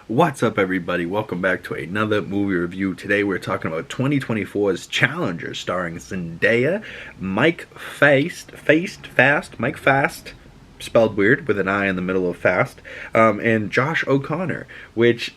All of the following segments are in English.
What's up, everybody? Welcome back to another movie review. Today we're talking about 2024's Challenger, starring Zendaya, Mike Fast, spelled weird with an I in the middle of Fast, and Josh O'Connor, which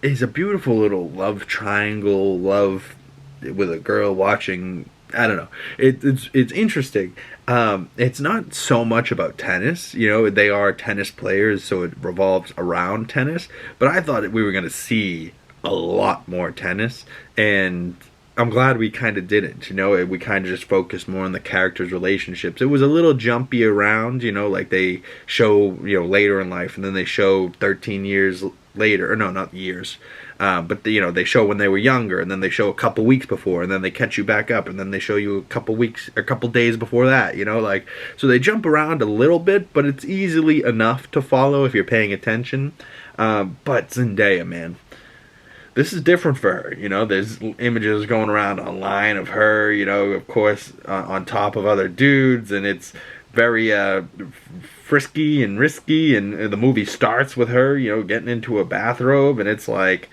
is a beautiful little love triangle, love with a girl watching. I don't know. It's interesting. It's not so much about tennis. You know, they are tennis players, so it revolves around tennis. But I thought we were going to see a lot more tennis, and I'm glad we kind of didn't. You know, we kind of just focused more on the characters' relationships. It was a little jumpy around, you know, like they show, you know, later in life, and then they show 13 years later, or no, not years. But you know, they show when they were younger, and then they show a couple weeks before, and then they catch you back up, and then they show you a couple weeks, a couple days before that. You know, like, so they jump around a little bit, but it's easily enough to follow if you're paying attention. But Zendaya, man, this is different for her. You know, there's images going around online of her, you know, of course, on top of other dudes, and it's very frisky and risky, and the movie starts with her, you know, getting into a bathrobe, and it's like,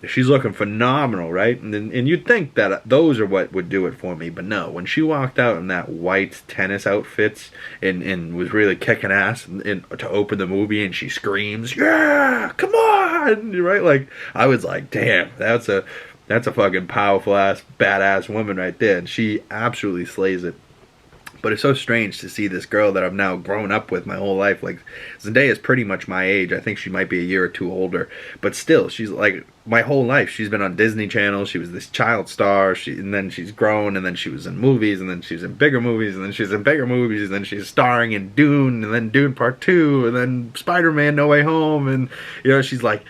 she's looking phenomenal, right? And you'd think that those are what would do it for me, but no. When she walked out in that white tennis outfits and was really kicking ass to open the movie, and she screams, "Yeah, come on!" Right? Like, I was like, damn, that's a fucking powerful ass, badass woman right there, and she absolutely slays it. But it's so strange to see this girl that I've now grown up with my whole life. Like, Zendaya is pretty much my age. I think she might be a year or two older. But still, she's like, my whole life, she's been on Disney Channel. She was this child star. And then she's grown. And then she was in movies. And then she was in bigger movies. And then she's in bigger movies. And then she's starring in Dune. And then Dune Part 2. And then Spider-Man No Way Home. And, you know, she's like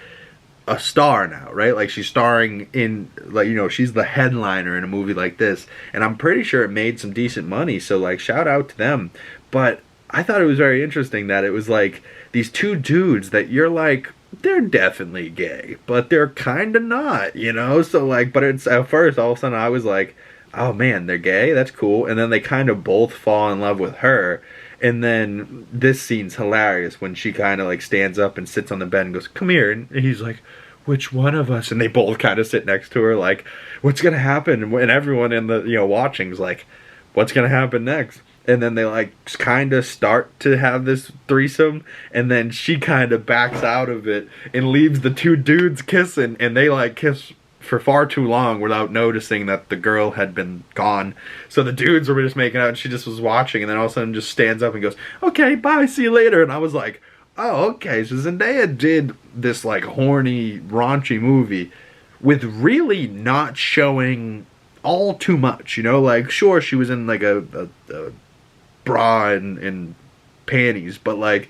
a star now, right? Like, she's starring in, like, you know, she's the headliner in a movie like this, and I'm pretty sure it made some decent money, so, like, shout out to them. But I thought it was very interesting that it was like these two dudes that you're like, they're definitely gay, but they're kind of not, you know? So, like, but it's, at first, all of a sudden, I was like, oh man, they're gay, that's cool. And then they kind of both fall in love with her. And then this scene's hilarious when she kind of like stands up and sits on the bed and goes, "Come here," and he's like, "Which one of us?" And they both kind of sit next to her like, what's gonna happen? And everyone in the, you know, watching's like, what's gonna happen next? And then they like kind of start to have this threesome, and then she kind of backs out of it and leaves the two dudes kissing, and they like kiss for far too long without noticing that the girl had been gone. So the dudes were just making out, and she just was watching, and then all of a sudden just stands up and goes, "Okay, bye, see you later." And I was like, oh, okay, so Zendaya did this like horny, raunchy movie with really not showing all too much, you know? Like, sure, she was in like a bra and panties, but like,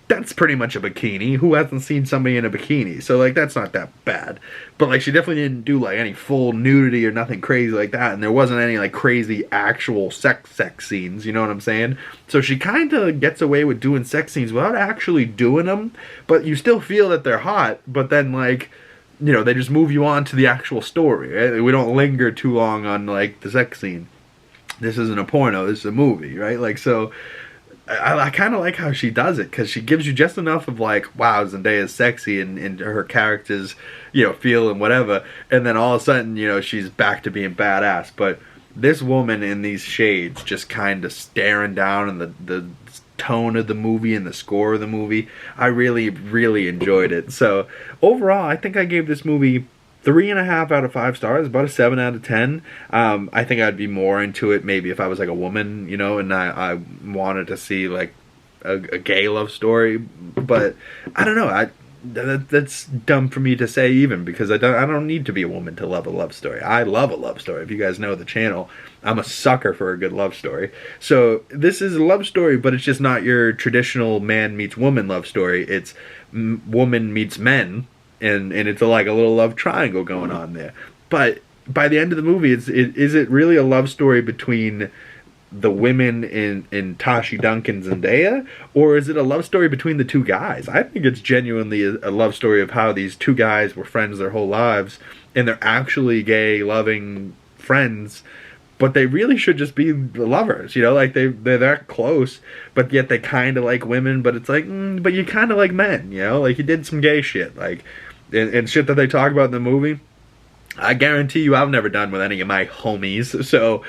that's pretty much a bikini. Who hasn't seen somebody in a bikini? So like, that's not that bad. But like, she definitely didn't do like any full nudity or nothing crazy like that, and there wasn't any like crazy actual sex scenes, you know what I'm saying? So she kind of gets away with doing sex scenes without actually doing them, but you still feel that they're hot, but then like, you know, they just move you on to the actual story, right? We don't linger too long on like the sex scene. This isn't a porno, this is a movie, right? Like, so I kind of like how she does it, because she gives you just enough of like, wow, Zendaya's sexy, and her characters, you know, feel and whatever, and then all of a sudden, you know, she's back to being badass. But this woman in these shades, just kind of staring down, and the tone of the movie and the score of the movie, I really, really enjoyed it. So overall, I think I gave this movie 3.5 out of 5 stars, about a 7 out of 10. I think I'd be more into it maybe if I was like a woman, you know, and I wanted to see like a gay love story. But I don't know. That's dumb for me to say, even, because I don't need to be a woman to love a love story. I love a love story. If you guys know the channel, I'm a sucker for a good love story. So this is a love story, but it's just not your traditional man meets woman love story. It's woman meets men. And it's like a little love triangle going on there. But by the end of the movie, is it really a love story between the women in Tashi Duncan's Zendaya, or is it a love story between the two guys? I think it's genuinely a love story of how these two guys were friends their whole lives, and they're actually gay, loving friends, but they really should just be lovers, you know, like they're that close, but yet they kind of like women, but it's like, but you kind of like men, you know, like you did some gay shit, like, and shit that they talk about in the movie, I guarantee you I've never done with any of my homies, so,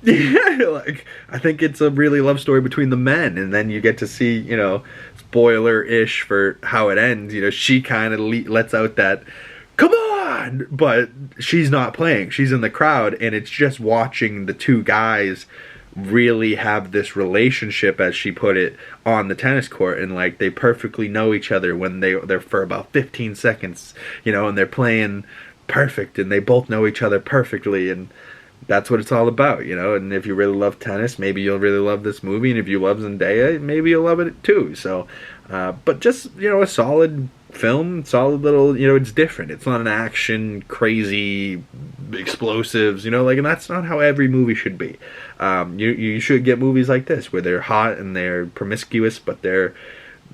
yeah, like, I think it's a really love story between the men, and then you get to see, you know, spoiler-ish for how it ends, you know, she kind of lets out that, come on, but she's not playing, she's in the crowd, and it's just watching the two guys really have this relationship, as she put it, on the tennis court, and like they perfectly know each other when they're for about 15 seconds, you know, and they're playing perfect, and they both know each other perfectly, and that's what it's all about, you know. And if you really love tennis, maybe you'll really love this movie, and if you love Zendaya, maybe you'll love it too. So but just, you know, a solid film, solid little, you know, it's different. It's not an action, crazy, explosives, you know, like, and that's not how every movie should be. You should get movies like this, where they're hot and they're promiscuous, but there's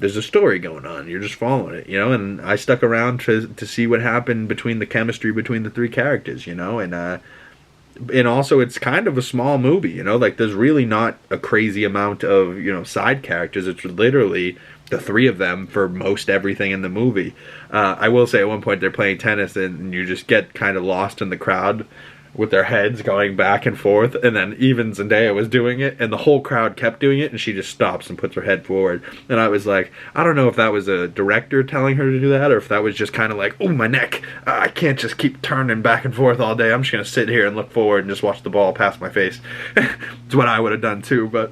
a story going on. You're just following it, you know, and I stuck around to see what happened between the chemistry between the three characters, you know, and also it's kind of a small movie, you know, like there's really not a crazy amount of, you know, side characters. It's literally the three of them for most everything in the movie. I will say at one point they're playing tennis and you just get kind of lost in the crowd with their heads going back and forth, and then even Zendaya was doing it and the whole crowd kept doing it, and she just stops and puts her head forward, and I was like, I don't know if that was a director telling her to do that, or if that was just kind of like, oh, my neck, I can't just keep turning back and forth all day, I'm just gonna sit here and look forward and just watch the ball pass my face. It's what I would have done too. But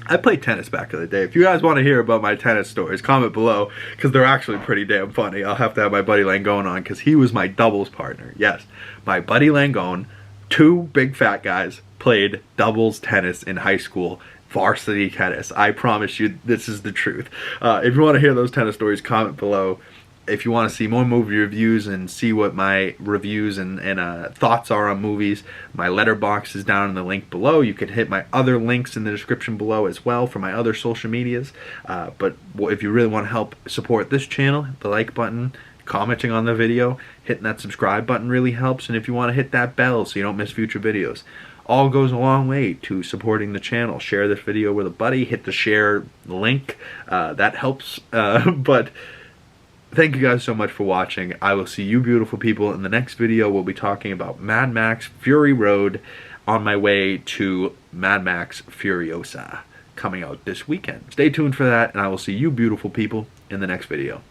I played tennis back in the day. If you guys want to hear about my tennis stories, comment below, because they're actually pretty damn funny. I'll have to have my buddy Langone on, because he was my doubles partner. Yes, my buddy Langone, two big fat guys, played doubles tennis in high school, varsity tennis. I promise you, this is the truth. If you want to hear those tennis stories, comment below. If you want to see more movie reviews and see what my reviews and thoughts are on movies, my Letterboxd is down in the link below. You can hit my other links in the description below as well for my other social medias. But if you really want to help support this channel, hit the like button, commenting on the video, hitting that subscribe button really helps. And if you want to hit that bell so you don't miss future videos, all goes a long way to supporting the channel. Share this video with a buddy, hit the share link, that helps. But thank you guys so much for watching. I will see you beautiful people in the next video. We'll be talking about Mad Max Fury Road on my way to Mad Max Furiosa, coming out this weekend. Stay tuned for that, and I will see you beautiful people in the next video.